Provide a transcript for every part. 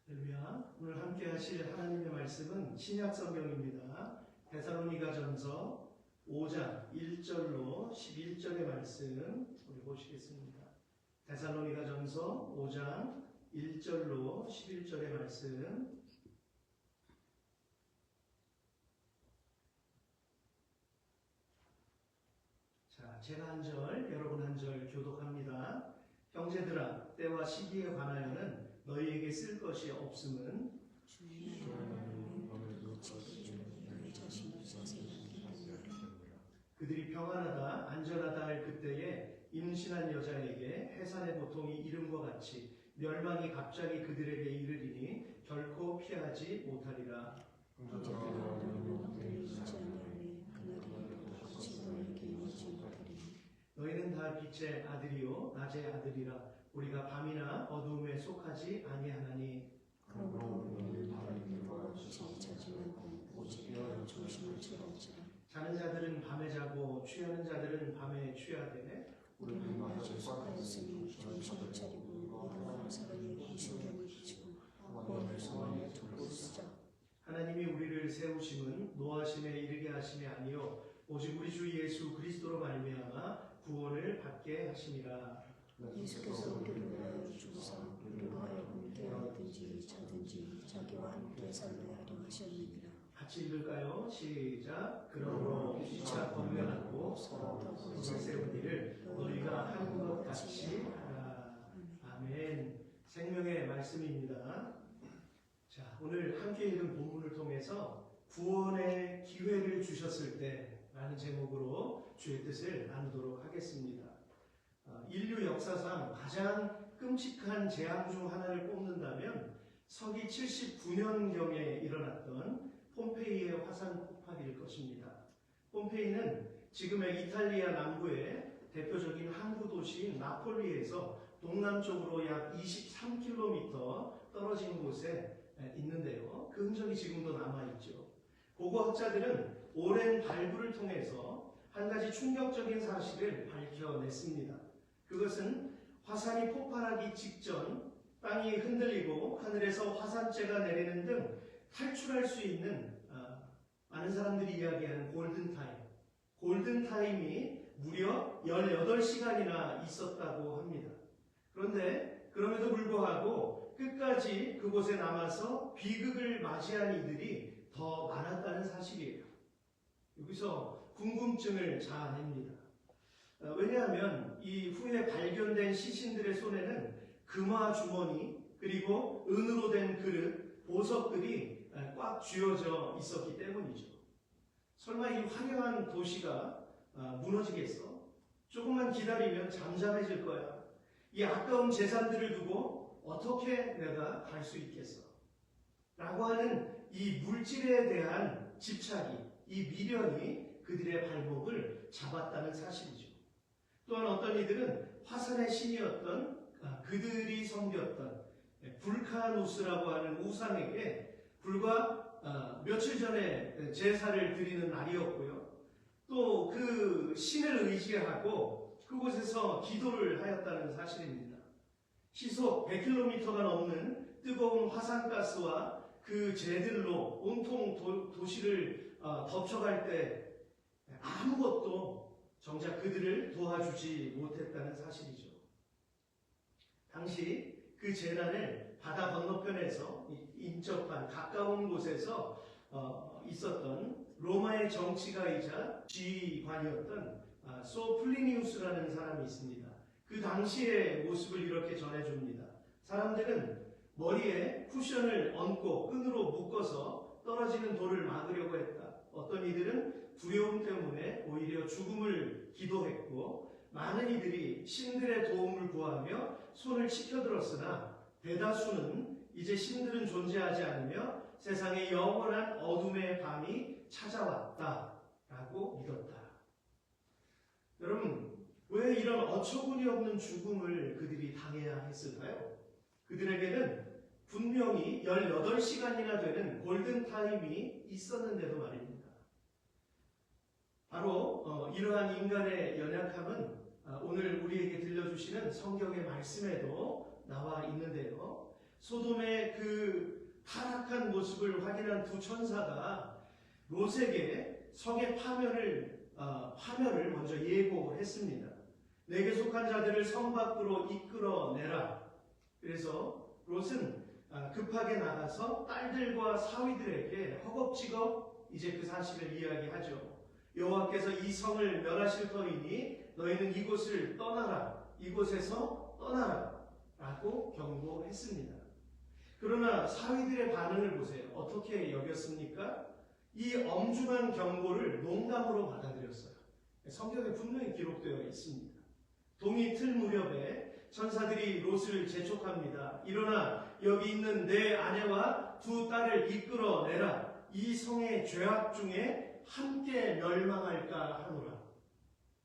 할렐루야. 오늘 함께 하실 하나님의 말씀은 신약 성경입니다. 데살로니가전서 5장 1절로 11절의 말씀 우리 보시겠습니다. 데살로니가전서 5장 1절로 11절의 말씀. 자, 제가 한 절, 여러분 한 절 교독합니다. 형제들아, 때와 시기에 관하여는 너희에게 쓸 것이 없음은 그들이 평안하다 안전하다 할 그때에 임신한 여자에게 해산의 고통이 이름과 같이 멸망이 갑자기 그들에게 이르리니 결코 피하지 못하리라. 너희는 다 빛의 아들이요 낮의 아들이라. 우리가 밤이나 어두움에 속하지 아니하나니. 자는 자들은 밤에 자고 취하는 자들은 밤에 취하되 우리는 낮에 속하였으니 정신을 차리고 믿음으로 살아내고 신경을 붙이고 원의 소원에 두고 쓰자. 하나님이 우리를 세우심은 노하심에 이르게 하심이 아니요 오직 우리 주 예수 그리스도로 말미암아 구원을 받게 하심이라. 예수께서 우리를 위하여 죽으사 우리로 하여금 깨어든지 자든지 자기와 함께 살게 하려 하셨느니라. 같이 읽을까요? 시작. 그러므로 피차 권면하고 서로 덕을 세운 일을 너희가 하는 것 같이 하라. 아멘. 생명의 말씀입니다. 자, 오늘 함께 읽은 본문을 통해서 구원의 기회를 주셨을 때 라는 제목으로 주의 뜻을 나누도록 하겠습니다. 인류 역사상 가장 끔찍한 재앙 중 하나를 꼽는다면 서기 79년경에 일어났던 폼페이의 화산 폭발일 것입니다. 폼페이는 지금의 이탈리아 남부의 대표적인 항구 도시인 나폴리에서 동남쪽으로 약 23km 떨어진 곳에 있는데요. 그 흔적이 지금도 남아있죠. 고고학자들은 오랜 발굴을 통해서 한 가지 충격적인 사실을 밝혀냈습니다. 그것은 화산이 폭발하기 직전 땅이 흔들리고 하늘에서 화산재가 내리는 등 탈출할 수 있는 많은 사람들이 이야기하는 골든타임이 무려 18시간이나 있었다고 합니다. 그런데 그럼에도 불구하고 끝까지 그곳에 남아서 비극을 맞이한 이들이 더 많았다는 사실이에요. 여기서 궁금증을 자아냅니다. 왜냐하면 이 후에 발견된 시신들의 손에는 금화 주머니 그리고 은으로 된 그릇, 보석들이 꽉 쥐어져 있었기 때문이죠. 설마 이 화려한 도시가 무너지겠어? 조금만 기다리면 잠잠해질 거야. 이 아까운 재산들을 두고 어떻게 내가 갈 수 있겠어? 라고 하는 이 물질에 대한 집착이, 이 미련이 그들의 발목을 잡았다는 사실이죠. 또한 어떤 이들은 화산의 신이었던 그들이 섬겼던 불카누스라고 하는 우상에게 불과 며칠 전에 제사를 드리는 날이었고요. 또 그 신을 의지하고 그곳에서 기도를 하였다는 사실입니다. 시속 100km가 넘는 뜨거운 화산가스와 그 재들로 온통 도시를 덮쳐갈 때 아무것도 정작 그들을 도와주지 못했다는 사실이죠. 당시 그 재난을 바다 건너편에서 인접한 가까운 곳에서 있었던 로마의 정치가이자 지휘관이었던 소플리니우스라는 사람이 있습니다. 그 당시의 모습을 이렇게 전해줍니다. 사람들은 머리에 쿠션을 얹고 끈으로 묶어서 떨어지는 돌을 막으려고 했다. 어떤 이들은 두려움 때문에 오히려 죽음을 기도했고 많은 이들이 신들의 도움을 구하며 손을 치켜들었으나 대다수는 이제 신들은 존재하지 않으며 세상에 영원한 어둠의 밤이 찾아왔다라고 믿었다. 여러분, 왜 이런 어처구니 없는 죽음을 그들이 당해야 했을까요? 그들에게는 분명히 18시간이나 되는 골든타임이 있었는데도 말입니다. 바로 이러한 인간의 연약함은 오늘 우리에게 들려주시는 성경의 말씀에도 나와 있는데요. 소돔의 그 타락한 모습을 확인한 두 천사가 롯에게 성의 파멸을 먼저 예고했습니다. 내게 속한 자들을 성 밖으로 이끌어내라. 그래서 롯은 급하게 나가서 딸들과 사위들에게 허겁지겁 이제 그 사실을 이야기하죠. 여호와께서 이 성을 멸하실 터이니 너희는 이곳을 떠나라. 이곳에서 떠나라. 라고 경고했습니다. 그러나 사위들의 반응을 보세요. 어떻게 여겼습니까? 이 엄중한 경고를 농담으로 받아들였어요. 성경에 분명히 기록되어 있습니다. 동이 틀 무렵에 천사들이 롯을 재촉합니다. 일어나 여기 있는 내 아내와 두 딸을 이끌어내라. 이 성의 죄악 중에 함께 멸망할까 하노라.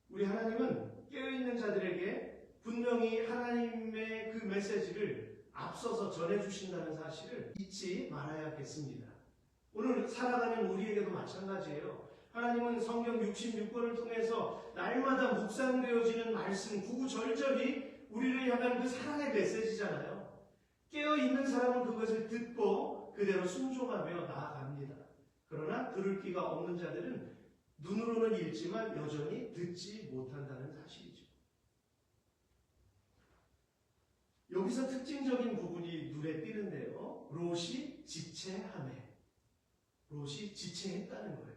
우리 하나님은 깨어있는 자들에게 분명히 하나님의 그 메시지를 앞서서 전해주신다는 사실을 잊지 말아야겠습니다. 오늘 살아가는 우리에게도 마찬가지예요. 하나님은 성경 66권을 통해서 날마다 묵상되어지는 말씀 구구절절이 우리를 향한 그 사랑의 메시지잖아요. 깨어있는 사람은 그것을 듣고 그대로 순종하며 나아갑니다. 그러나 들을 귀가 없는 자들은 눈으로는 읽지만 여전히 듣지 못한다는 사실이죠. 여기서 특징적인 부분이 눈에 띄는데요. 롯이 지체하네. 롯이 지체했다는 거예요.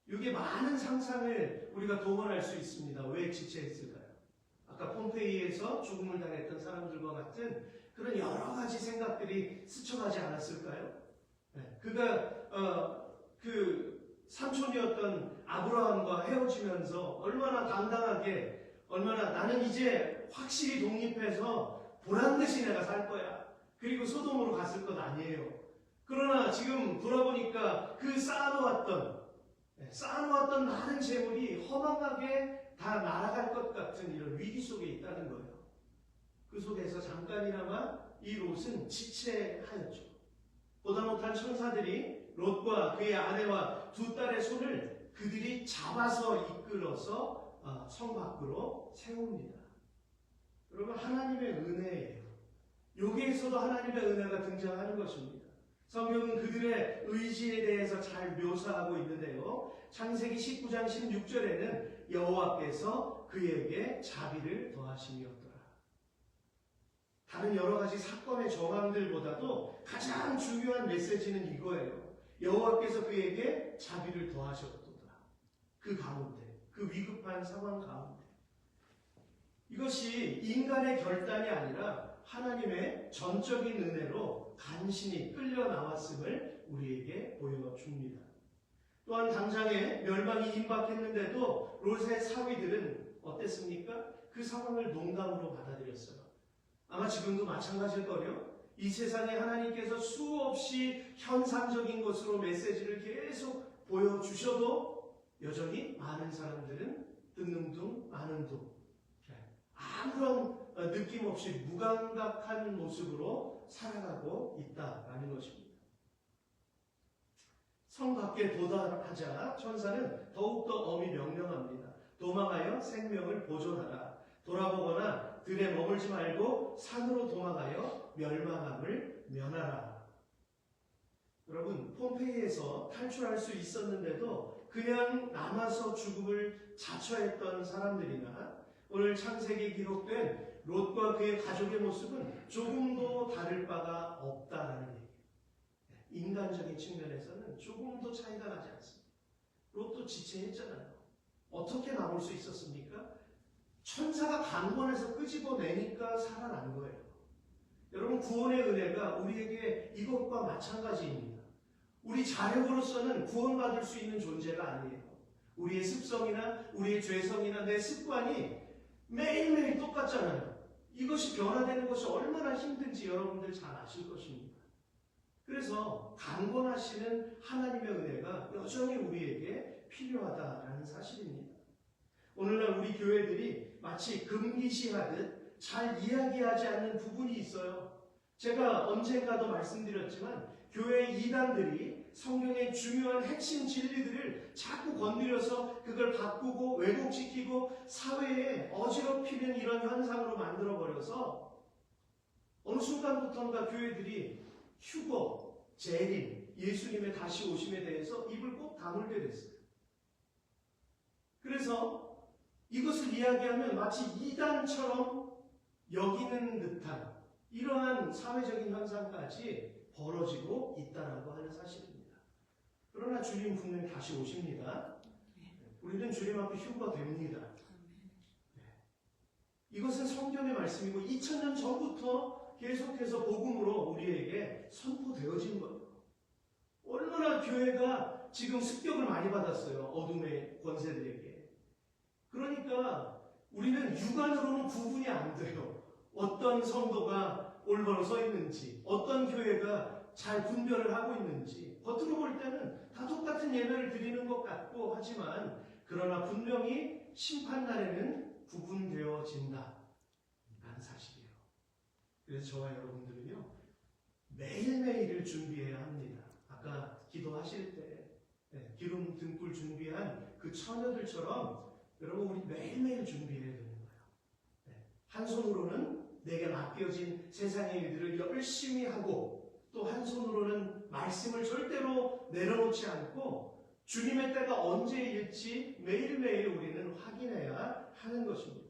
이게 많은 상상을 우리가 동원할 수 있습니다. 왜 지체했을까요? 아까 폼페이에서 죽음을 당했던 사람들과 같은 그런 여러 가지 생각들이 스쳐가지 않았을까요? 네. 그가 그 삼촌이었던 아브라함과 헤어지면서 얼마나 당당하게, 얼마나 나는 이제 확실히 독립해서 보란듯이 내가 살 거야. 그리고 소돔으로 갔을 것 아니에요. 그러나 지금 돌아보니까 그 쌓아놓았던 많은 재물이 허망하게 다 날아갈 것 같은 이런 위기 속에 있다는 거예요. 그 속에서 잠깐이나마 이 롯은 지체하였죠. 보다 못한 천사들이 롯과 그의 아내와 두 딸의 손을 그들이 잡아서 이끌어서 성 밖으로 세웁니다. 여러분, 하나님의 은혜예요. 여기에서도 하나님의 은혜가 등장하는 것입니다. 성경은 그들의 의지에 대해서 잘 묘사하고 있는데요. 창세기 19장 16절에는 여호와께서 그에게 자비를 더하심이었더라. 다른 여러 가지 사건의 정황들보다도 가장 중요한 메시지는 이거예요. 여호와께서 그에게 자비를 더하셨도다. 그 가운데, 그 위급한 상황 가운데. 이것이 인간의 결단이 아니라 하나님의 전적인 은혜로 간신히 끌려 나왔음을 우리에게 보여줍니다. 또한 당장에 멸망이 임박했는데도 롯의 사위들은 어땠습니까? 그 상황을 농담으로 받아들였어요. 아마 지금도 마찬가지일걸요. 이 세상에 하나님께서 수없이 현상적인 것으로 메시지를 계속 보여주셔도 여전히 많은 사람들은 듣는 둥 마는 둥, 아무런 느낌 없이 무감각한 모습으로 살아가고 있다라는 것입니다. 성 밖에 도달하자 천사는 더욱더 엄히 명령합니다. 도망하여 생명을 보존하라. 돌아보거나 들에 머물지 말고 산으로 도망하여 멸망함을 면하라. 여러분, 폼페이에서 탈출할 수 있었는데도 그냥 남아서 죽음을 자처했던 사람들이나 오늘 창세기에 기록된 롯과 그의 가족의 모습은 조금도 다를 바가 없다라는 얘기예요. 인간적인 측면에서는 조금도 차이가 나지 않습니다. 롯도 지체했잖아요. 어떻게 나올 수 있었습니까? 천사가 강권에서 끄집어내니까 살아난 거예요. 여러분, 구원의 은혜가 우리에게 이것과 마찬가지입니다. 우리 자력으로서는 구원받을 수 있는 존재가 아니에요. 우리의 습성이나 우리의 죄성이나 내 습관이 매일매일 똑같잖아요. 이것이 변화되는 것이 얼마나 힘든지 여러분들 잘 아실 것입니다. 그래서 강권하시는 하나님의 은혜가 여전히 우리에게 필요하다라는 사실입니다. 오늘날 우리 교회들이 마치 금기시하듯 잘 이야기하지 않는 부분이 있어요. 제가 언젠가도 말씀드렸지만 교회 이단들이 성경의 중요한 핵심 진리들을 자꾸 건드려서 그걸 바꾸고 왜곡시키고 사회에 어지럽히는 이런 현상으로 만들어버려서 어느 순간부터인가 교회들이 휴거, 재림, 예수님의 다시 오심에 대해서 입을 꼭 다물게 됐어요. 그래서 이것을 이야기하면 마치 이단처럼 여기는 듯한 이러한 사회적인 현상까지 벌어지고 있다라고 하는 사실입니다. 그러나 주님 분명히 다시 오십니다. 우리는 주님 앞에 휴거됩니다. 이것은 성경의 말씀이고 2000년 전부터 계속해서 복음으로 우리에게 선포되어진 거예요. 얼마나 교회가 지금 습격을 많이 받았어요. 어둠의 권세들에게. 그러니까 우리는 육안으로는 구분이 안 돼요. 어떤 성도가 올바로 서 있는지, 어떤 교회가 잘 분별을 하고 있는지. 겉으로 볼 때는 다 똑같은 예배를 드리는 것 같고 하지만 그러나 분명히 심판날에는 구분되어진다 라는 사실이에요. 그래서 저와 여러분들은요 매일매일을 준비해야 합니다. 아까 기도하실 때 기름 등불 준비한 그 처녀들처럼 여러분 우리 매일매일 준비해야 되는 거예요. 한 손으로는 내게 맡겨진 세상의 일들을 열심히 하고 또 한 손으로는 말씀을 절대로 내려놓지 않고 주님의 때가 언제일지 매일매일 우리는 확인해야 하는 것입니다.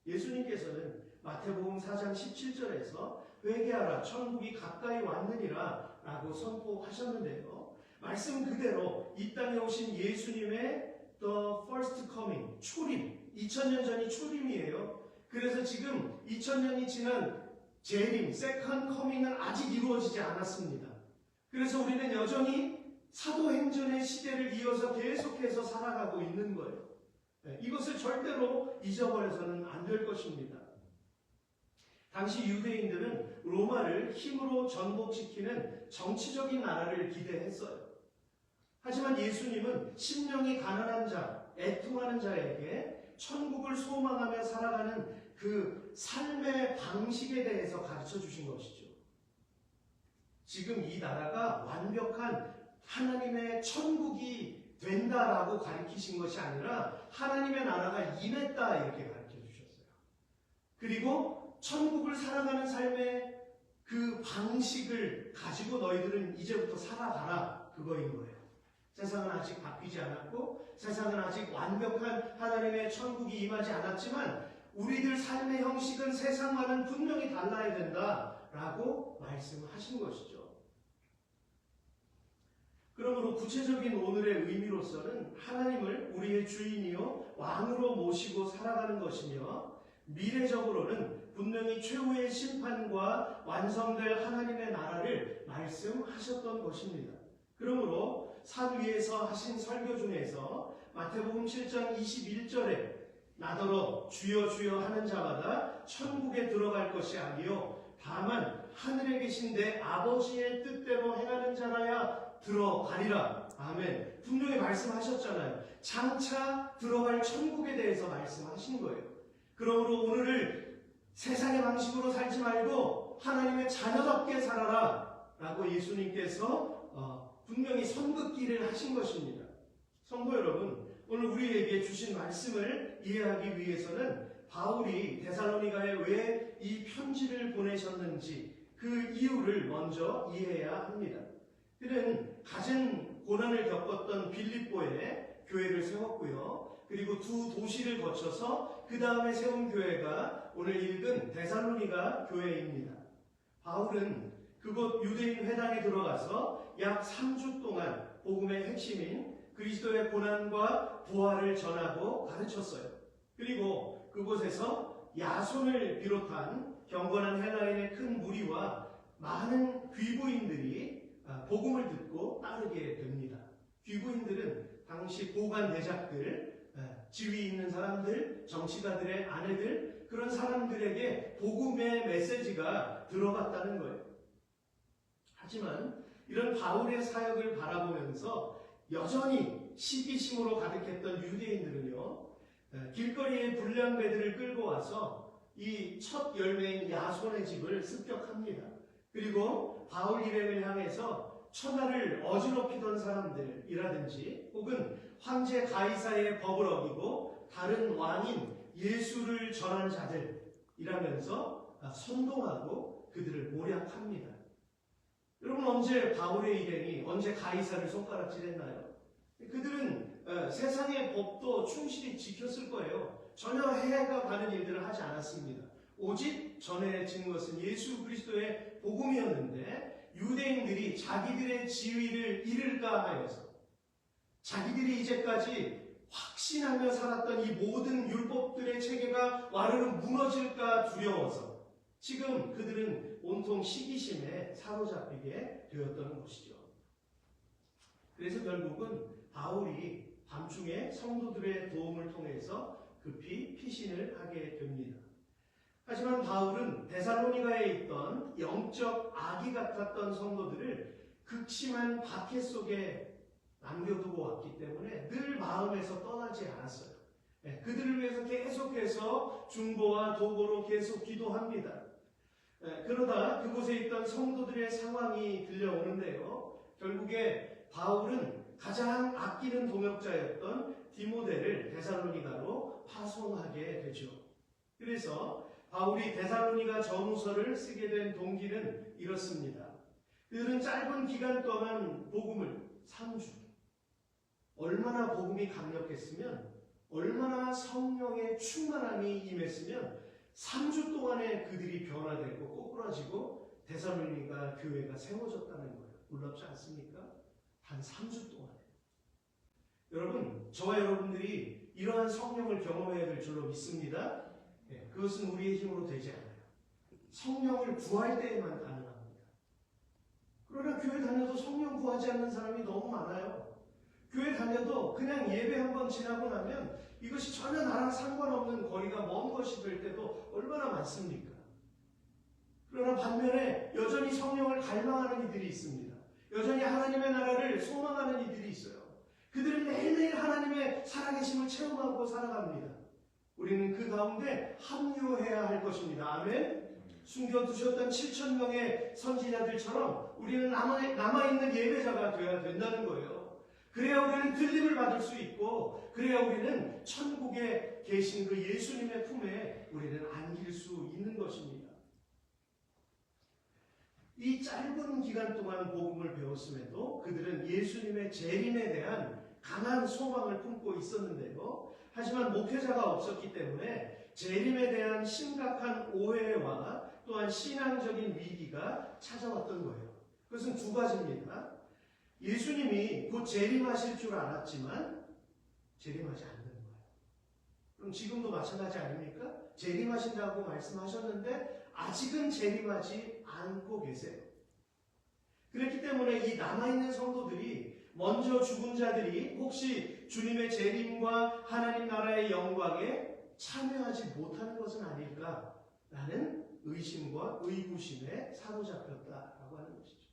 예수님께서는 마태복음 4장 17절에서 회개하라 천국이 가까이 왔느니라 라고 선포하셨는데요. 말씀 그대로 이 땅에 오신 예수님의 The First Coming, 초림, 2000년 전이 초림이에요. 그래서 지금 2000년이 지난 재림, Second Coming은 아직 이루어지지 않았습니다. 그래서 우리는 여전히 사도행전의 시대를 이어서 계속해서 살아가고 있는 거예요. 이것을 절대로 잊어버려서는 안 될 것입니다. 당시 유대인들은 로마를 힘으로 전복시키는 정치적인 나라를 기대했어요. 하지만 예수님은 심령이 가난한 자, 애통하는 자에게 천국을 소망하며 살아가는 그 삶의 방식에 대해서 가르쳐 주신 것이죠. 지금 이 나라가 완벽한 하나님의 천국이 된다라고 가르치신 것이 아니라 하나님의 나라가 임했다 이렇게 가르쳐 주셨어요. 그리고 천국을 살아가는 삶의 그 방식을 가지고 너희들은 이제부터 살아가라 그거인 거예요. 세상은 아직 바뀌지 않았고 세상은 아직 완벽한 하나님의 천국이 임하지 않았지만 우리들 삶의 형식은 세상과는 분명히 달라야 된다라고 말씀하신 것이죠. 그러므로 구체적인 오늘의 의미로서는 하나님을 우리의 주인이요 왕으로 모시고 살아가는 것이며 미래적으로는 분명히 최후의 심판과 완성될 하나님의 나라를 말씀하셨던 것입니다. 그러므로 산 위에서 하신 설교 중에서 마태복음 7장 21절에 나더러 주여 주여 하는 자마다 천국에 들어갈 것이 아니요 다만 하늘에 계신 내 아버지의 뜻대로 행하는 자라야 들어가리라. 아멘. 분명히 말씀하셨잖아요. 장차 들어갈 천국에 대해서 말씀하신 거예요. 그러므로 오늘을 세상의 방식으로 살지 말고 하나님의 자녀답게 살아라 라고 예수님께서 분명히 선긋기를 하신 것입니다. 성도 여러분, 오늘 우리에게 주신 말씀을 이해하기 위해서는 바울이 데살로니가에 왜 이 편지를 보내셨는지 그 이유를 먼저 이해해야 합니다. 그는 갖은 고난을 겪었던 빌립보에 교회를 세웠고요. 그리고 두 도시를 거쳐서 그 다음에 세운 교회가 오늘 읽은 데살로니가 교회입니다. 바울은 그곳 유대인 회당에 들어가서 약 3주 동안 복음의 핵심인 그리스도의 고난과 부활을 전하고 가르쳤어요. 그리고 그곳에서 야손을 비롯한 경건한 헬라인의 큰 무리와 많은 귀부인들이 복음을 듣고 따르게 됩니다. 귀부인들은 당시 고관 대작들, 지위 있는 사람들, 정치가들의 아내들, 그런 사람들에게 복음의 메시지가 들어갔다는 거예요. 하지만 이런 바울의 사역을 바라보면서 여전히 시기심으로 가득했던 유대인들은요, 길거리에 불량배들을 끌고 와서 이 첫 열매인 야손의 집을 습격합니다. 그리고 바울 일행을 향해서 천하를 어지럽히던 사람들이라든지 혹은 황제 가이사의 법을 어기고 다른 왕인 예수를 전한 자들이라면서 선동하고 그들을 모략합니다. 여러분, 언제 바울의 일행이 언제 가이사를 손가락질했나요? 그들은 세상의 법도 충실히 지켰을 거예요. 전혀 해가 가는 일들을 하지 않았습니다. 오직 전해진 것은 예수 그리스도의 복음이었는데 유대인들이 자기들의 지위를 잃을까 하여서 자기들이 이제까지 확신하며 살았던 이 모든 율법들의 체계가 와르르 무너질까 두려워서 지금 그들은 온통 시기심에 사로잡히게 되었던 것이죠. 그래서 결국은 바울이 밤중에 성도들의 도움을 통해서 급히 피신을 하게 됩니다. 하지만 바울은 데살로니가에 있던 영적 아기 같았던 성도들을 극심한 박해 속에 남겨두고 왔기 때문에 늘 마음에서 떠나지 않았어요. 그들을 위해서 계속해서 중보와 도보로 계속 기도합니다. 그러다 그곳에 있던 성도들의 상황이 들려오는데요. 결국에 바울은 가장 아끼는 동역자였던 디모데를 데살로니가로 파송하게 되죠. 그래서 바울이 데살로니가 전후서를 쓰게 된 동기는 이렇습니다. 그들은 짧은 기간 동안 복음을 3주, 얼마나 복음이 강력했으면, 얼마나 성령의 충만함이 임했으면 3주 동안에 그들이 변화되고 꼬꾸라지고 데살로니가 교회가 세워졌다는 거예요. 놀랍지 않습니까? 단 3주 동안에. 여러분, 저와 여러분들이 이러한 성령을 경험해야 될 줄로 믿습니다. 그것은 우리의 힘으로 되지 않아요. 성령을 구할 때에만 가능합니다. 그러나 교회 다녀도 성령 구하지 않는 사람이 너무 많아요. 교회 다녀도 그냥 예배 한번 지나고 나면 이것이 전혀 나랑 상관없는 거리가 먼 것이 될 때도 얼마나 많습니까? 그러나 반면에 여전히 성령을 갈망하는 이들이 있습니다. 여전히 하나님의 나라를 소망하는 이들이 있어요. 그들은 매일매일 하나님의 살아계심을 체험하고 살아갑니다. 우리는 그 가운데 합류해야 할 것입니다. 아멘. 숨겨두셨던 7,000명의 선지자들처럼 우리는 남아있는 예배자가 되어야 된다는 거예요. 그래야 우리는 들림을 받을 수 있고, 그래야 우리는 천국에 계신 그 예수님의 품에 우리는 안길 수 있는 것입니다. 이 짧은 기간 동안 복음을 배웠음에도 그들은 예수님의 재림에 대한 강한 소망을 품고 있었는데요. 하지만 목회자가 없었기 때문에 재림에 대한 심각한 오해와 또한 신앙적인 위기가 찾아왔던 거예요. 그것은 두 가지입니다. 예수님이 곧 재림하실 줄 알았지만 재림하지 않는 거예요. 그럼 지금도 마찬가지 아닙니까? 재림하신다고 말씀하셨는데 아직은 재림하지 않고 계세요. 그렇기 때문에 이 남아있는 성도들이 먼저 죽은 자들이 혹시 주님의 재림과 하나님 나라의 영광에 참여하지 못하는 것은 아닐까라는 의심과 의구심에 사로잡혔다라고 하는 것이죠.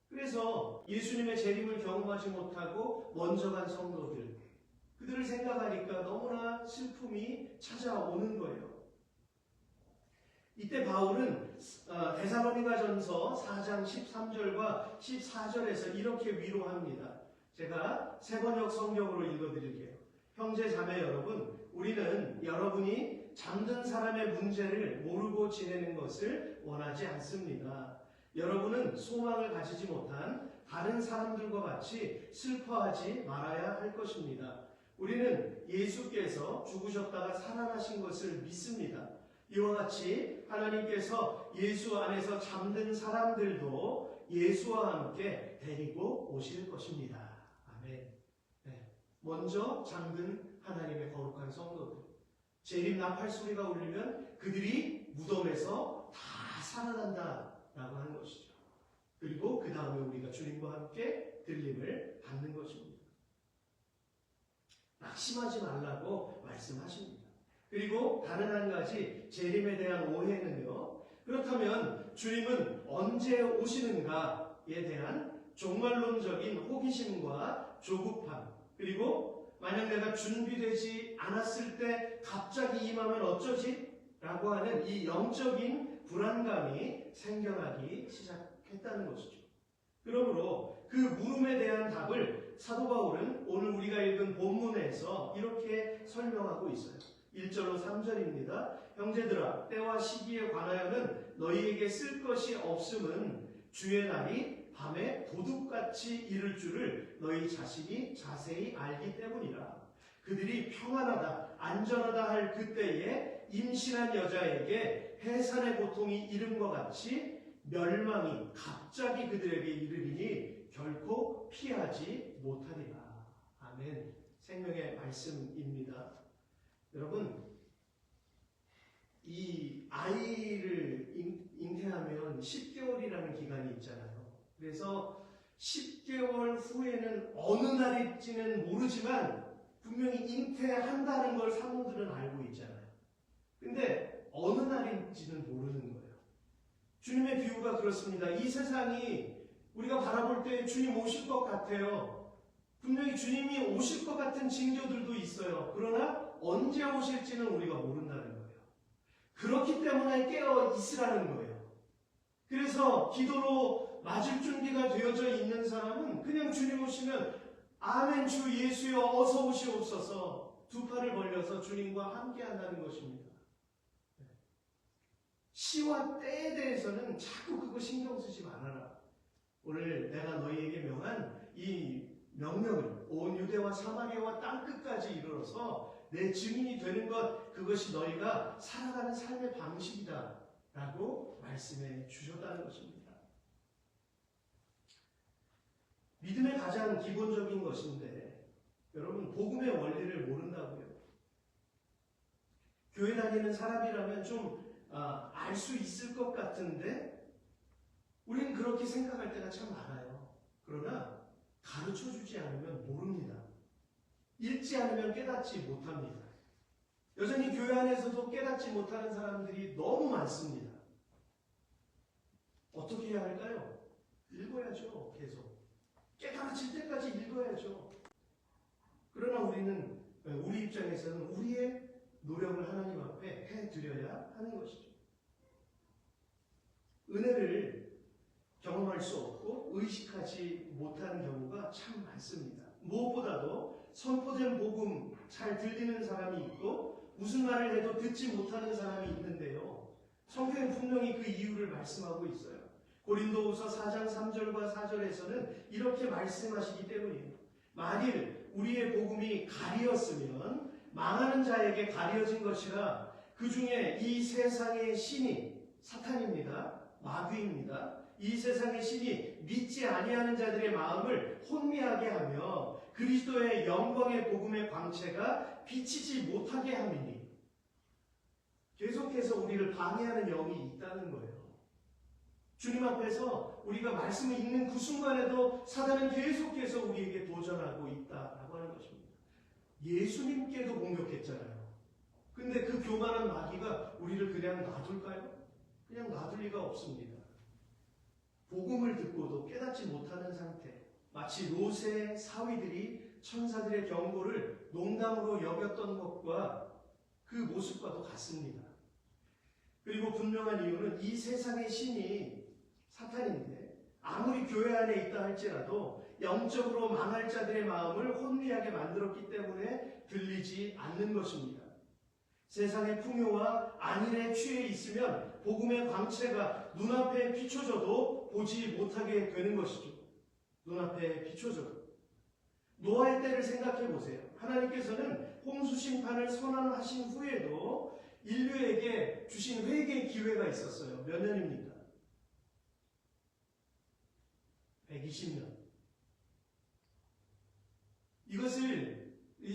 그래서 예수님의 재림을 경험하지 못하고 먼저 간 성도들, 그들을 생각하니까 너무나 슬픔이 찾아오는 거예요. 이때 바울은 데살로니가전서 4장 13절과 14절에서 이렇게 위로합니다. 제가 새번역 성경으로 읽어드릴게요. 형제 자매 여러분, 우리는 여러분이 잠든 사람의 문제를 모르고 지내는 것을 원하지 않습니다. 여러분은 소망을 가지지 못한 다른 사람들과 같이 슬퍼하지 말아야 할 것입니다. 우리는 예수께서 죽으셨다가 살아나신 것을 믿습니다. 이와 같이 하나님께서 예수 안에서 잠든 사람들도 예수와 함께 데리고 오실 것입니다. 아멘. 네. 먼저 잠든 하나님의 거룩한 성도들, 재림 나팔 소리가 울리면 그들이 무덤에서 다 살아난다라고 하는 것이죠. 그리고 그 다음에 우리가 주님과 함께 들림을 받는 것입니다. 낙심하지 말라고 말씀하십니다. 그리고 다른 한 가지 재림에 대한 오해는요. 그렇다면 주님은 언제 오시는가에 대한 종말론적인 호기심과 조급함, 그리고 만약 내가 준비되지 않았을 때 갑자기 임하면 어쩌지? 라고 하는 이 영적인 불안감이 생겨나기 시작했다는 것이죠. 그러므로 그 물음에 대한 답을 사도 바울은 오늘 우리가 읽은 본문에서 이렇게 설명하고 있어요. 1절로 3절입니다. 형제들아, 때와 시기에 관하여는 너희에게 쓸 것이 없음은 주의 날이 밤에 도둑같이 이를 줄을 너희 자신이 자세히 알기 때문이라. 그들이 평안하다 안전하다 할 그때에 임신한 여자에게 해산의 고통이 이름과 같이 멸망이 갑자기 그들에게 이르리니 결코 피하지 못하리라. 아멘. 생명의 말씀입니다. 여러분, 이 아이를 잉태하면 10개월이라는 기간이 있잖아요. 그래서 10개월 후에는 어느 날일지는 모르지만 분명히 잉태한다는 걸 산모들은 알고 있잖아요. 근데 어느 날인지는 모르는 거예요. 주님의 비유가 그렇습니다. 이 세상이 우리가 바라볼 때 주님 오실 것 같아요. 분명히 주님이 오실 것 같은 징조들도 있어요. 그러나 언제 오실지는 우리가 모른다는 거예요. 그렇기 때문에 깨어 있으라는 거예요. 그래서 기도로 맞을 준비가 되어져 있는 사람은 그냥 주님 오시면 아멘 주 예수여 어서 오시옵소서 두 팔을 벌려서 주님과 함께 한다는 것입니다. 시와 때에 대해서는 자꾸 그거 신경 쓰지 말아라. 오늘 내가 너희에게 명한 이 명령을 온 유대와 사마리아와 땅끝까지 이르러서 내 증인이 되는 것, 그것이 너희가 살아가는 삶의 방식이다 라고 말씀해 주셨다는 것입니다. 믿음의 가장 기본적인 것인데 여러분, 복음의 원리를 모른다고요. 교회 다니는 사람이라면 좀 알 수 있을 것 같은데 우리는 그렇게 생각할 때가 참 많아요. 그러나 가르쳐주지 않으면 모릅니다. 읽지 않으면 깨닫지 못합니다. 여전히 교회 안에서도 깨닫지 못하는 사람들이 너무 많습니다. 어떻게 해야 할까요? 읽어야죠. 계속. 깨달아질 때까지 읽어야죠. 그러나 우리는 우리 입장에서는 우리의 노력을 하나님 앞에 해드려야 하는 것이죠. 은혜를 경험할 수 없고 의식하지 못하는 경우가 참 많습니다. 무엇보다도 선포된 복음 잘 들리는 사람이 있고 무슨 말을 해도 듣지 못하는 사람이 있는데요. 성경은 분명히 그 이유를 말씀하고 있어요. 고린도후서 4장 3절과 4절에서는 이렇게 말씀하시기 때문이에요. 만일 우리의 복음이 가리었으면 망하는 자에게 가려진 것이라 그 중에 이 세상의 신이 사탄입니다. 마귀입니다. 이 세상의 신이 믿지 아니하는 자들의 마음을 혼미하게 하며 그리스도의 영광의 복음의 광채가 비치지 못하게 함이니 계속해서 우리를 방해하는 영이 있다는 거예요. 주님 앞에서 우리가 말씀을 읽는 그 순간에도 사단은 계속해서 우리에게 도전하고 있다라고 하는 것입니다. 예수님께도 공격했잖아요. 근데 그 교만한 마귀가 우리를 그냥 놔둘까요? 그냥 놔둘 리가 없습니다. 복음을 듣고도 깨닫지 못하는 상태, 마치 롯의 사위들이 천사들의 경고를 농담으로 여겼던 것과 그 모습과도 같습니다. 그리고 분명한 이유는 이 세상의 신이 사탄인데 아무리 교회 안에 있다 할지라도 영적으로 망할 자들의 마음을 혼미하게 만들었기 때문에 들리지 않는 것입니다. 세상의 풍요와 안일에 취해 있으면 복음의 광채가 눈앞에 비춰져도 보지 못하게 되는 것이죠. 눈앞에 비춰져도. 노아의 때를 생각해 보세요. 하나님께서는 홍수 심판을 선언하신 후에도 인류에게 주신 회개의 기회가 있었어요. 몇 년입니까? 120년. 이것을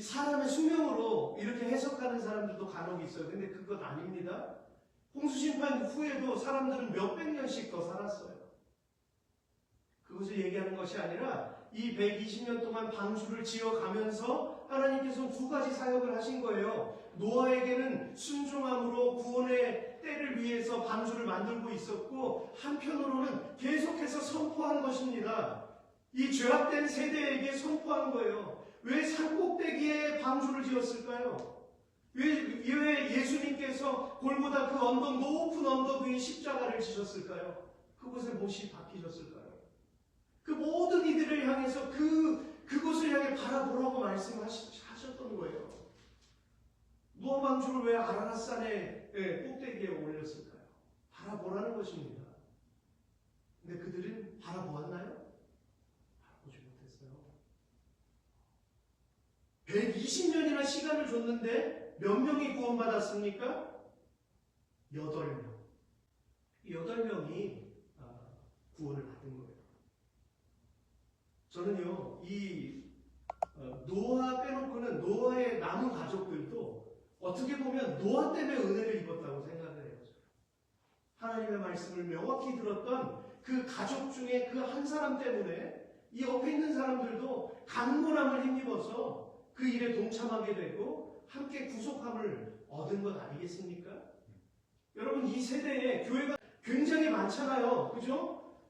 사람의 수명으로 이렇게 해석하는 사람들도 간혹 있어요. 근데 그건 아닙니다. 홍수심판 후에도 사람들은 몇백 년씩 더 살았어요. 그것을 얘기하는 것이 아니라 이 120년 동안 방주를 지어가면서 하나님께서 두 가지 사역을 하신 거예요. 노아에게는 순종함으로 구원의 때를 위해서 방주를 만들고 있었고 한편으로는 계속해서 선포한 것입니다. 이 죄악된 세대에게 선포한 거예요. 왜 산꼭대기에 방주를 지었을까요? 왜 예수님께서 골고다 그 언덕, 높은 언덕 위에 십자가를 지셨을까요? 그곳에 못이 박히셨을까요? 그 모든 이들을 향해서 그곳을 향해 바라보라고 말씀하셨던 거예요. 노아 방주를 왜 아라랏산의 꼭대기에 올렸을까요? 바라보라는 것입니다. 근데 그들은 바라보았나요? 바라보지 못했어요. 120년이나 시간을 줬는데 몇 명이 구원받았습니까? 8명. 8명이 구원을 받은 거예요. 저는요, 이 노아 빼놓고는 노아의 남은 가족들도 어떻게 보면 노아 때문에 은혜를 입었다고 생각을 해요. 하나님의 말씀을 명확히 들었던 그 가족 중에 그 한 사람 때문에 이 옆에 있는 사람들도 강건함을 힘입어서 그 일에 동참하게 되고 함께 구속함을 얻은 것 아니겠습니까? 여러분, 이 세대에 교회가 굉장히 많잖아요. 그죠?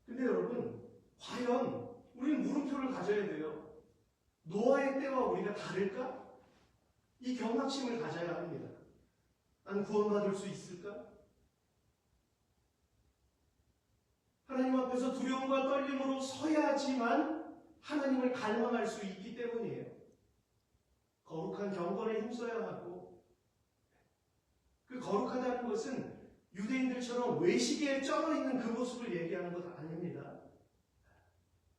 근데 여러분, 과연 우리는 물음표를 가져야 돼요. 노아의 때와 우리가 다를까? 이 경각심을 가져야 합니다. 난 구원받을 수 있을까? 하나님 앞에서 두려움과 떨림으로 서야지만 하나님을 갈망할 수 있기 때문이에요. 거룩한 경건에 힘써야 하고, 그 거룩하다는 것은 유대인들처럼 외식에 쩔어 있는 그 모습을 얘기하는 것 아닙니다.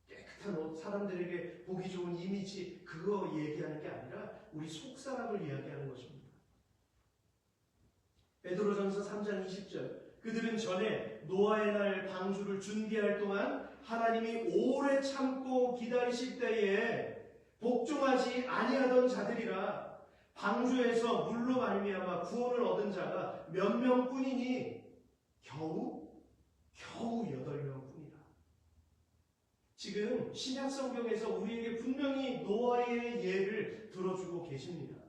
깨끗한 옷, 사람들에게 보기 좋은 이미지, 그거 얘기하는 게 아니라 우리 속사람을 이야기하는 것입니다. 베드로전서 3장 20절, 그들은 전에 노아의 날 방주를 준비할 동안 하나님이 오래 참고 기다리실 때에 복종하지 아니하던 자들이라 방주에서 물로 말미암아 구원을 얻은 자가 몇 명뿐이니 겨우 8명뿐이라. 지금 신약 성경에서 우리에게 분명히 노아의 예를 들어주고 계십니다.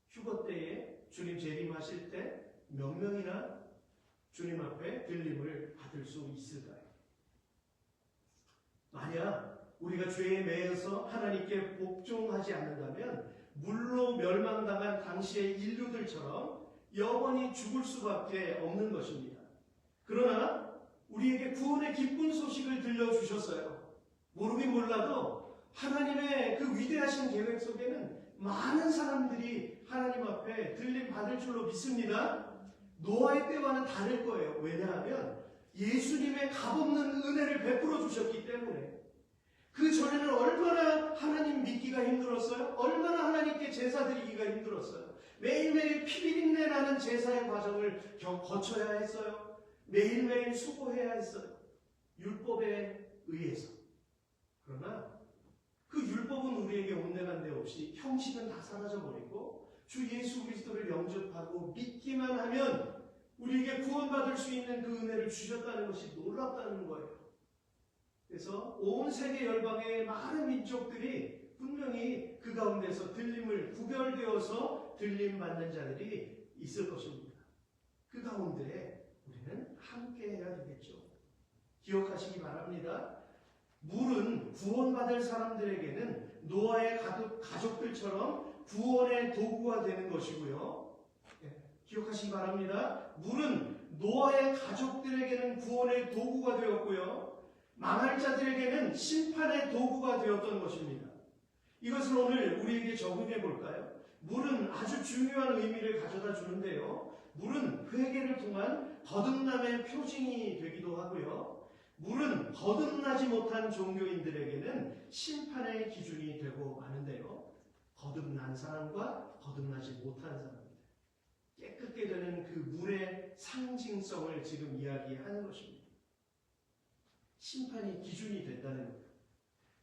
휴거 때에 주님 재림하실 때 몇 명이나 주님 앞에 들림을 받을 수 있을까요? 만약 우리가 죄에 매여서 하나님께 복종하지 않는다면 물로 멸망당한 당시의 인류들처럼 영원히 죽을 수밖에 없는 것입니다. 그러나 우리에게 구원의 기쁜 소식을 들려주셨어요. 모르긴 몰라도 하나님의 그 위대하신 계획 속에는 많은 사람들이 하나님 앞에 들림 받을 줄로 믿습니다. 노아의 때와는 다를 거예요. 왜냐하면 예수님의 값없는 은혜를 베풀어 주셨기 때문에. 그 전에는 얼마나 하나님 믿기가 힘들었어요? 얼마나 하나님께 제사 드리기가 힘들었어요? 매일매일 피비린내 나는 제사의 과정을 거쳐야 했어요. 매일매일 수고해야 했어요. 율법에 의해서. 그러나 그 율법은 우리에게 온데간데 없이 형식은 다 사라져버리고 주 예수 그리스도를 영접하고 믿기만 하면 우리에게 구원받을 수 있는 그 은혜를 주셨다는 것이 놀랍다는 거예요. 그래서 온 세계 열방의 많은 민족들이 분명히 그 가운데서 들림을 구별되어서 들림 받는 자들이 있을 것입니다. 그 가운데 우리는 함께 해야 되겠죠. 기억하시기 바랍니다. 물은 구원받을 사람들에게는 노아의 가족들처럼 구원의 도구가 되는 것이고요. 기억하시기 바랍니다. 물은 노아의 가족들에게는 구원의 도구가 되었고요. 망할 자들에게는 심판의 도구가 되었던 것입니다. 이것을 오늘 우리에게 적용해 볼까요? 물은 아주 중요한 의미를 가져다 주는데요. 물은 회개를 통한 거듭남의 표징이 되기도 하고요. 물은 거듭나지 못한 종교인들에게는 심판의 기준이 되고 마는데요. 거듭난 사람과 거듭나지 못한 사람입니다. 깨끗게 되는 그 물의 상징성을 지금 이야기하는 것입니다. 심판이 기준이 된다는 거예요.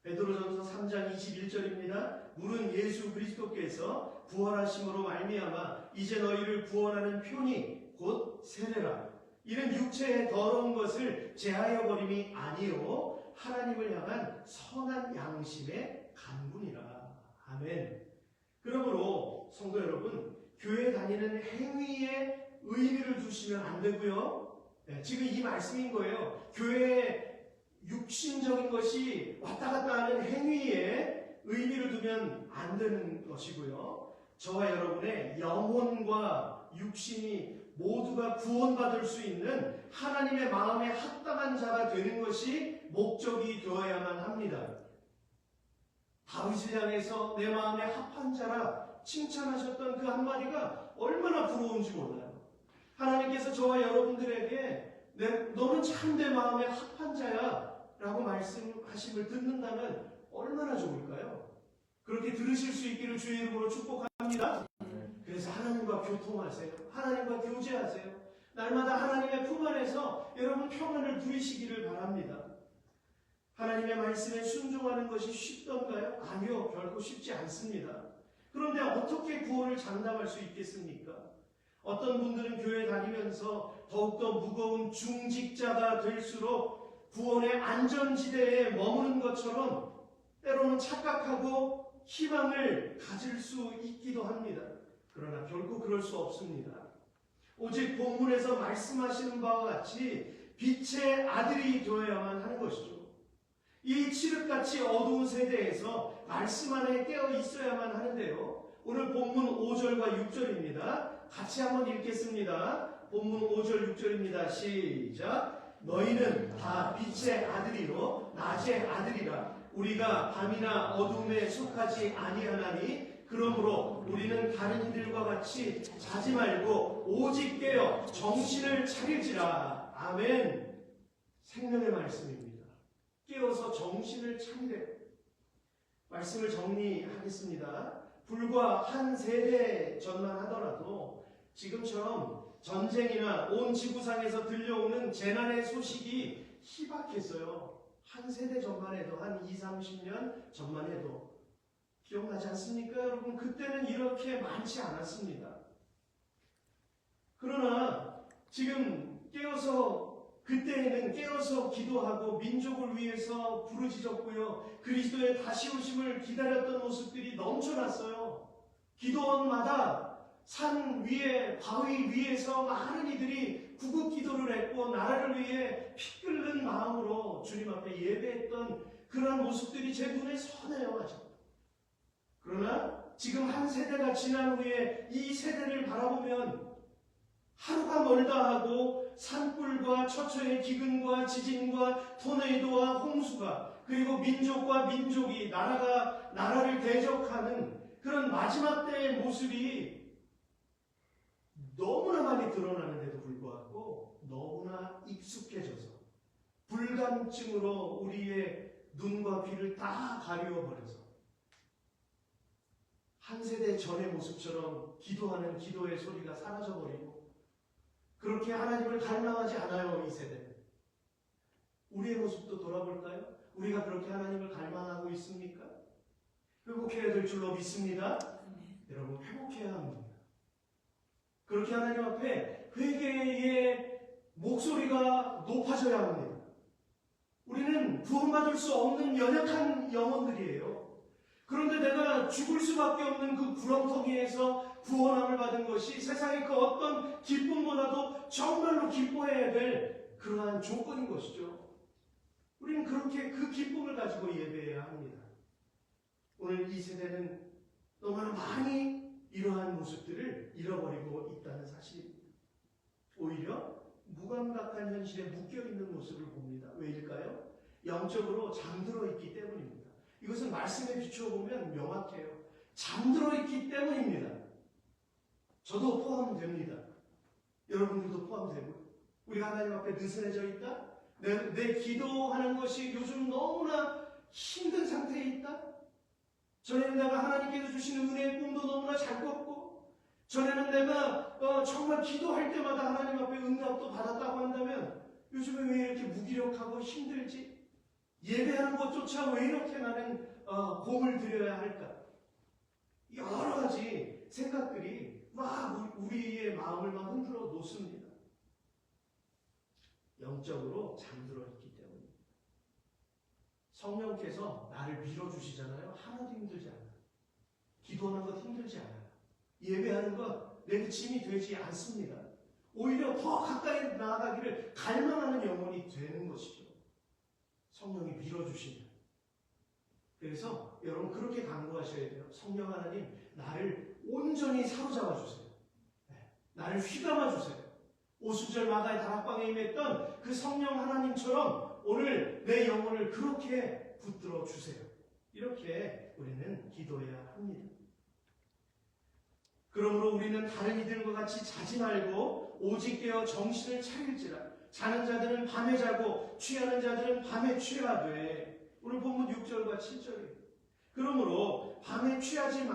베드로전서 3장 21절입니다. 물은 예수 그리스도께서 부활하심으로 말미암아 이제 너희를 구원하는 표니 곧 세례라. 이는 육체의 더러운 것을 제하여 버림이 아니요 하나님을 향한 선한 양심의 간군이라. 아멘. 그러므로 성도 여러분, 교회 다니는 행위에 의미를 두시면 안 되고요. 지금 이 말씀인 거예요. 교회에 육신적인 것이 왔다 갔다 하는 행위에 의미를 두면 안 되는 것이고요. 저와 여러분의 영혼과 육신이 모두가 구원받을 수 있는 하나님의 마음에 합당한 자가 되는 것이 목적이 되어야만 합니다. 다윗을 향해서 내 마음에 합한 자라 칭찬하셨던 그 한마디가 얼마나 부러운지 몰라요. 하나님께서 저와 여러분들에게 너는 참 내 마음에 합한 자야 라고 말씀하심을 듣는다면 얼마나 좋을까요? 그렇게 들으실 수 있기를 주의 이름으로 축복합니다. 그래서 하나님과 교통하세요. 하나님과 교제하세요. 날마다 하나님의 품 안에서 여러분 평안을 누리시기를 바랍니다. 하나님의 말씀에 순종하는 것이 쉽던가요? 아니요, 결코 쉽지 않습니다. 그런데 어떻게 구원을 장담할 수 있겠습니까? 어떤 분들은 교회 다니면서 더욱더 무거운 중직자가 될수록 구원의 안전지대에 머무는 것처럼 때로는 착각하고 희망을 가질 수 있기도 합니다. 그러나 결코 그럴 수 없습니다. 오직 본문에서 말씀하시는 바와 같이 빛의 아들이 되어야만 하는 것이죠. 이 칠흑같이 어두운 세대에서 말씀 안에 깨어 있어야만 하는데요. 오늘 본문 5절과 6절입니다. 같이 한번 읽겠습니다. 본문 5절 6절입니다. 시작. 너희는 다 빛의 아들이요 낮의 아들이라. 우리가 밤이나 어둠에 속하지 아니하나니 그러므로 우리는 다른 이들과 같이 자지 말고 오직 깨어 정신을 차릴지라. 아멘. 생명의 말씀입니다. 깨어서 정신을 차리래요. 말씀을 정리하겠습니다. 불과 한 세대 전만 하더라도 지금처럼 전쟁이나 온 지구상에서 들려오는 재난의 소식이 희박했어요. 한 세대 전만 해도, 한 20, 30년 전만 해도. 기억나지 않습니까? 여러분, 그때는 이렇게 많지 않았습니다. 그러나 지금 그때에는 깨어서 기도하고 민족을 위해서 부르짖었고요. 그리스도의 다시 오심을 기다렸던 모습들이 넘쳐났어요. 기도원마다 산 위에, 바위 위에서 많은 이들이 구급 기도를 했고 나라를 위해 피 끓는 마음으로 주님 앞에 예배했던 그러한 모습들이 제 눈에 선해요. 아직. 그러나 지금 한 세대가 지난 후에 이 세대를 바라보면 하루가 멀다 하고 산불과 처처의 기근과 지진과 토네이도와 홍수가, 그리고 민족과 민족이, 나라가 나라를 대적하는 그런 마지막 때의 모습이 너무나 많이 드러나는데도 불구하고 너무나 익숙해져서 불감증으로 우리의 눈과 귀를 다 가리워버려서 한 세대 전의 모습처럼 기도하는 기도의 소리가 사라져버리고 그렇게 하나님을 갈망하지 않아요. 이 세대는. 우리의 모습도 돌아볼까요? 우리가 그렇게 하나님을 갈망하고 있습니까? 회복해야 될 줄로 믿습니다. 여러분, 회복해야 합니다. 그렇게 하나님 앞에 회개의 목소리가 높아져야 합니다. 우리는 구원받을 수 없는 연약한 영혼들이에요. 그런데 내가 죽을 수밖에 없는 그 구렁텅이에서 구원함을 받은 것이 세상의 그 어떤 기쁨보다도 정말로 기뻐해야 될 그러한 조건인 것이죠. 우리는 그렇게 그 기쁨을 가지고 예배해야 합니다. 오늘 이 세대는 너무나 많이 이러한 모습들을 잃어버리고 있다는 사실입니다. 오히려 무감각한 현실에 묶여있는 모습을 봅니다. 왜일까요? 영적으로 잠들어 있기 때문입니다. 이것은 말씀에 비추어 보면 명확해요. 잠들어 있기 때문입니다. 저도 포함됩니다. 여러분들도 포함되고, 우리가 하나님 앞에 느슨해져 있다? 내 기도하는 것이 요즘 너무나 힘든 상태에 있다? 전에는 내가 하나님께서 주시는 은혜의 꿈도 너무나 잘 꿨고, 전에는 내가 정말 기도할 때마다 하나님 앞에 응답도 받았다고 한다면 요즘에 왜 이렇게 무기력하고 힘들지? 예배하는 것조차 왜 이렇게 나는 공을 들여야 할까? 여러 가지 생각들이 막 우리의 마음을 막 흔들어 놓습니다. 영적으로 잠들어 있기 때문입니다. 성령께서 나를 밀어주시잖아요. 하나도 힘들지 않아요. 기도하는 것 힘들지 않아요. 예배하는 것 내게 짐이 되지 않습니다. 오히려 더 가까이 나아가기를 갈망하는 영혼이 되는 것이죠. 성령이 밀어주시면. 그래서 여러분 그렇게 간구하셔야 돼요. 성령 하나님, 나를 온전히 사로잡아 주세요. 나를 휘감아 주세요. 오순절 마가의 다락방에 임했던 그 성령 하나님처럼 오늘 내 영혼을 그렇게 붙들어 주세요. 이렇게 우리는 기도해야 합니다. 그러므로 우리는 다른 이들과 같이 자지 말고 오직 깨어 정신을 차릴지라. 자는 자들은 밤에 자고 취하는 자들은 밤에 취하되. 오늘 본문 6절과 7절이에요. 그러므로 밤에 취하지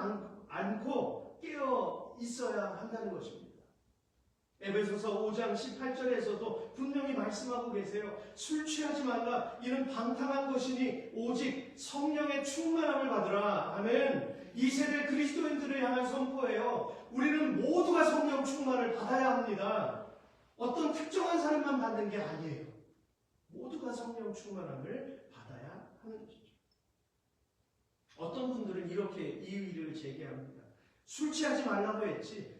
않고 깨어 있어야 한다는 것입니다. 에베소서 5장 18절에서도 분명히 말씀하고 계세요. 술 취하지 말라. 이는 방탕한 것이니 오직 성령의 충만함을 받으라. 아멘. 이 세대 그리스도인들을 향한 선포예요. 우리는 모두가 성령 충만을 받아야 합니다. 어떤 특정한 사람만 받는 게 아니에요. 모두가 성령 충만함을 받아야 하는 것이죠. 어떤 분들은 이렇게 이의를 제기합니다. 술 취하지 말라고 했지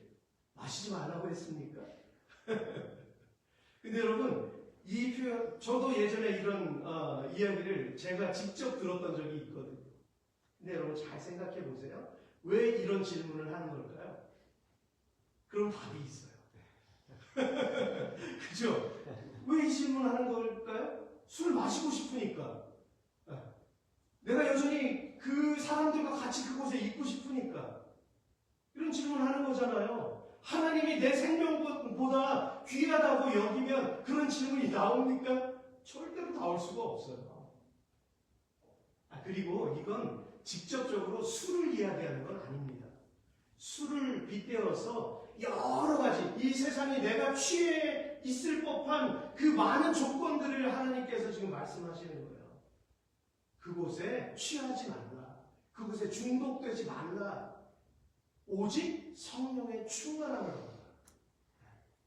마시지 말라고 했습니까? 근데 여러분, 이 표현, 저도 예전에 이런 이야기를 제가 직접 들었던 적이 있거든요. 근데 여러분 잘 생각해 보세요. 왜 이런 질문을 하는 걸까요? 그럼 답이 있어요. 그죠? 왜 이 질문을 하는 걸까요? 술 마시고 싶으니까. 내가 여전히 그 사람들과 같이 그곳에 있고 싶으니까. 이런 질문을 하는 거잖아요. 하나님이 내 생명보다 귀하다고 여기면 그런 질문이 나옵니까? 절대로 나올 수가 없어요. 그리고 이건 직접적으로 술을 이야기하는 건 아닙니다. 술을 빗대어서 여러 가지 이 세상에 내가 취해 있을 법한 그 많은 조건들을 하나님께서 지금 말씀하시는 거예요. 그곳에 취하지 말라. 그곳에 중독되지 말라. 오직 성령의 충만함을 얻어라.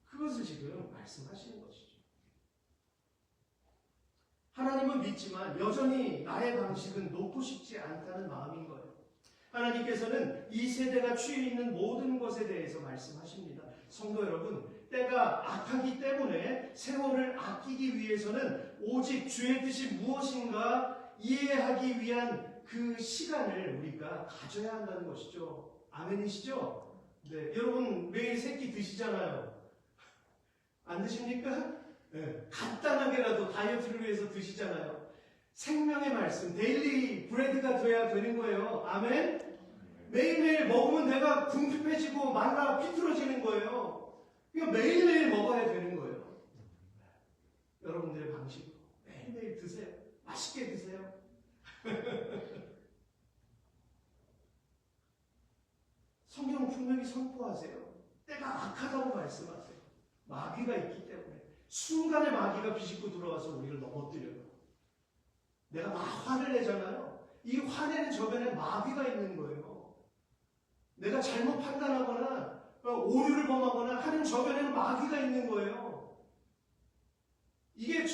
그것을 지금 말씀하시는 것이죠. 하나님은 믿지만 여전히 나의 방식은 놓고 싶지 않다는 마음인 거예요. 하나님께서는 이 세대가 취해 있는 모든 것에 대해서 말씀하십니다. 성도 여러분, 때가 악하기 때문에 세월을 아끼기 위해서는 오직 주의 뜻이 무엇인가 이해하기 위한 그 시간을 우리가 가져야 한다는 것이죠. 아멘이시죠? 네, 여러분 매일 세끼 드시잖아요. 안 드십니까? 네, 간단하게라도 다이어트를 위해서 드시잖아요. 생명의 말씀, 데일리 브레드가 돼야 되는 거예요. 아멘? 매일매일 먹으면 내가 궁핍해지고 말라 비틀어지는 거예요. 이거 매일매일 먹어야 되는 거예요. 여러분들의 방식으로 매일매일 드세요. 맛있게 드세요. 성경은 분명히 선포하세요. 때가 악하다고 말씀하세요. 마귀가 있기 때문에 순간에 마귀가 비집고 들어와서 우리를 넘어뜨려요. 내가 막 화를 내잖아요. 이 화내는 저변에 마귀가 있는 거예요. 내가 잘못 판단하거나 오류를 범하거나 하는 저변에는 마귀가 있는 거예요. 이게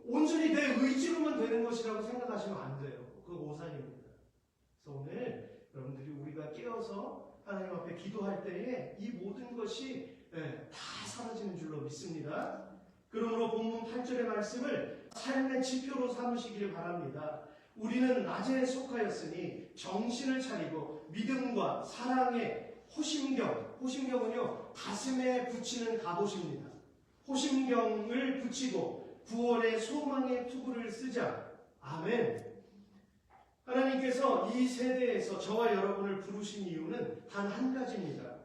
온전히 내 의지로만 되는 것이라고 생각하시면 안 돼요. 그거 오산입니다. 그래서 오늘 여러분들이 우리가 깨어서 하나님 앞에 기도할 때에 이 모든 것이 다 사라지는 줄로 믿습니다. 그러므로 본문 8절의 말씀을 삶의 지표로 삼으시기를 바랍니다. 우리는 낮에 속하였으니 정신을 차리고 믿음과 사랑의 호심경은요 가슴에 붙이는 갑옷입니다. 호심경을 붙이고 구원의 소망의 투구를 쓰자. 아멘. 하나님께서 이 세대에서 저와 여러분을 부르신 이유는 단 한 가지입니다.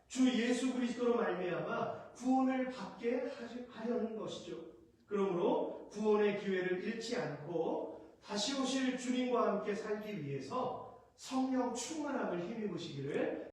주 예수 그리스도로 말미암아 구원을 받게 하려는 것이죠. 그러므로 구원의 기회를 잃지 않고 다시 오실 주님과 함께 살기 위해서 성령 충만함을 힘입으시기를